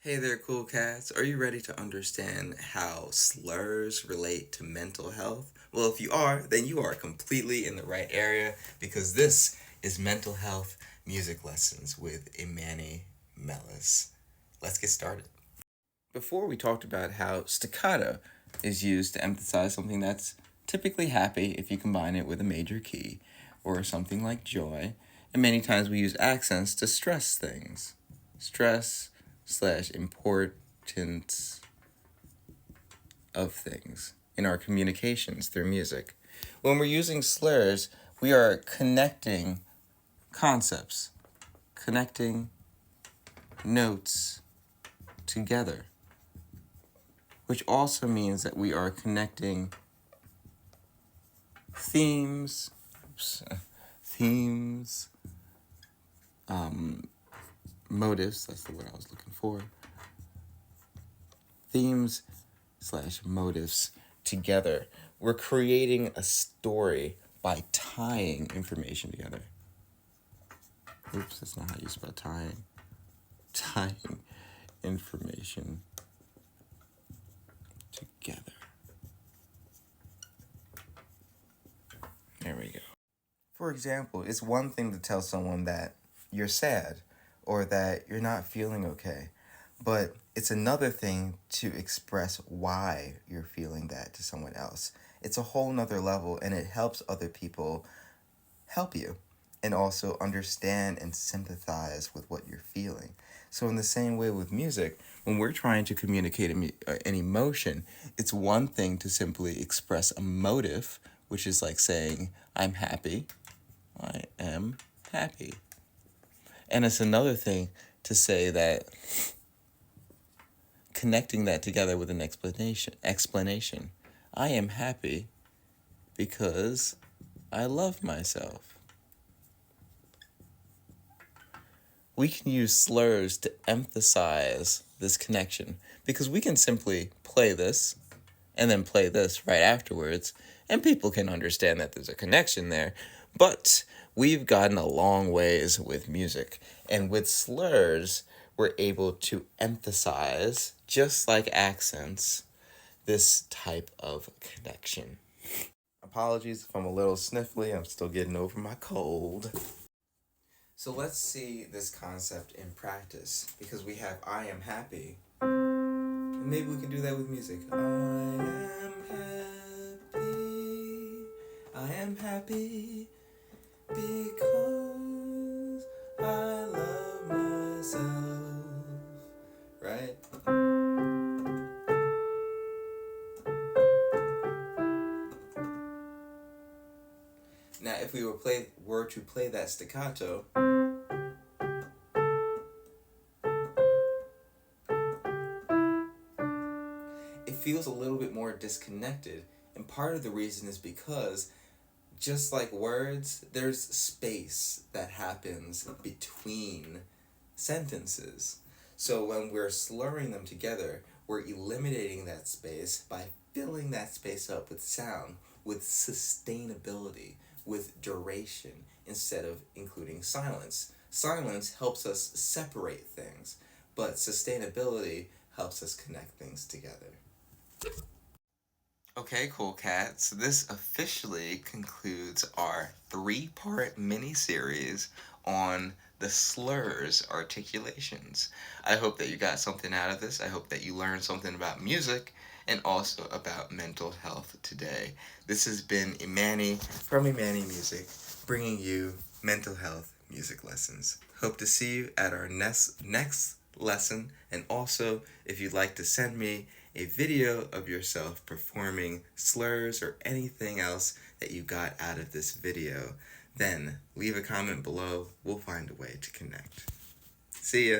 Hey there, cool cats. Are you ready to understand how slurs relate to mental health? Well, if you are, then you are completely in the right area because this is Mental Health Music Lessons with Imanni Mellis. Let's get started. Before we talked about how staccato is used to emphasize something that's typically happy if you combine it with a major key or something like joy, and many times we use accents to stress things. Stress slash importance of things in our communications through music. When we're using slurs, we are connecting concepts, connecting notes together, which also means that we are connecting themes, themes, motives, that's the word I was looking for, themes slash motives together. We're creating a story by tying information together. Oops, that's not how you spell tying. Tying information together. There we go. For example, it's one thing to tell someone that you're sad or that you're not feeling okay, but it's another thing to express why you're feeling that to someone else. It's a whole nother level, and it helps other people help you and also understand and sympathize with what you're feeling. So in the same way with music, when we're trying to communicate an emotion, it's one thing to simply express a motive, which is like saying, I'm happy. I am happy. And it's another thing to say that connecting that together with an explanation. I am happy because I love myself. We can use slurs to emphasize this connection because we can simply play this and then play this right afterwards, and people can understand that there's a connection there. But we've gotten a long ways with music, and with slurs, we're able to emphasize, just like accents, this type of connection. Apologies if I'm a little sniffly, I'm still getting over my cold. So let's see this concept in practice, because we have I am happy. And maybe we can do that with music. I am happy. I am happy because I love myself. Right? Now, if we were to play that staccato, it feels a little bit more disconnected. And part of the reason is because, just like words, there's space that happens between sentences. So when we're slurring them together, we're eliminating that space by filling that space up with sound, with sustainability, with duration, instead of including silence. Silence helps us separate things, but sustainability helps us connect things together. Okay, cool cats. This officially concludes our 3-part mini-series on the slurs articulations. I hope that you got something out of this. I hope that you learned something about music and also about mental health today. This has been Imanni from Imanni Music, bringing you mental health music lessons. Hope to see you at our next lesson, and also if you'd like to send me a video of yourself performing slurs or anything else that you got out of this video, then leave a comment below. We'll find a way to connect. See ya!